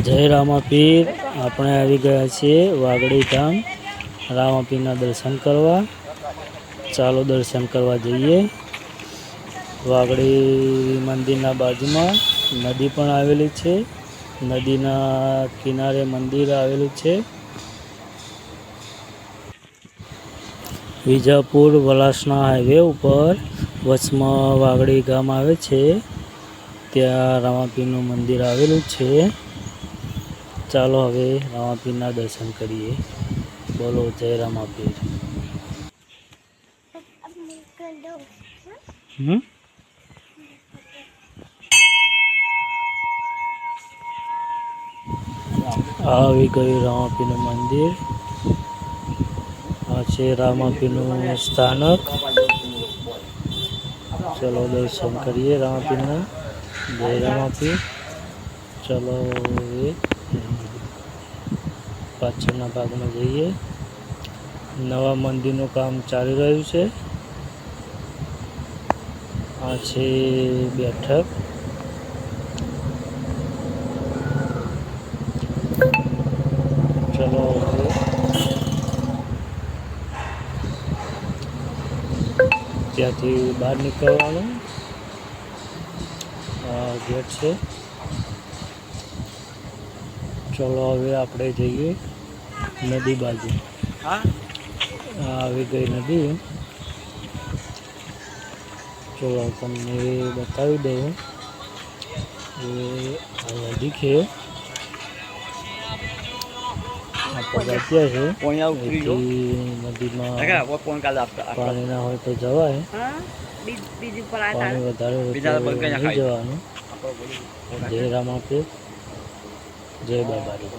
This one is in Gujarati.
જય રામાપીર। આપણે આવી ગયા છીએ વાગડી ધામ રામાપીરના દર્શન કરવા। ચાલો દર્શન કરવા જઈએ। વાગડી મંદિરના બાજુમાં નદી પણ આવેલી છે। નદીના કિનારે મંદિર આવેલું છે। વિજાપુર વલાસના હાઈવે ઉપર વચમાં વાગડી ગામ આવે છે। ત્યાં રામાપીરનું મંદિર આવેલું છે। ચાલો હવે રામાપીરના દર્શન કરીએ। બોલો જય રામાપીર। આવી ગયું રામાપીરનું મંદિર। આ છે રામાપીરનું સ્થાનક। ચલો દર્શન કરીએ રામાપીરના। જય રામાપીર। ચલો હવે પાછળના ભાગમાં જઈએ। નવા મંદિરનું કામ ચાલી રહ્યું છે। આ છે બેઠક। ચલો હવે ત્યાંથી બહાર નીકળવાનું। આ ગેટ છે। ચલો હવે આપણે જઈએ નદી બાજુ। આવી ગઈ નદી। ચલો તમને બતાવી દઉં એ આ નદી છે। આ પગથિયા છે। નદીમાં પાણી ના હોય તો જવાય। પાણી વધારે હોય તો નહીં જવાનું। જય રામાપીર, જય બાબારી।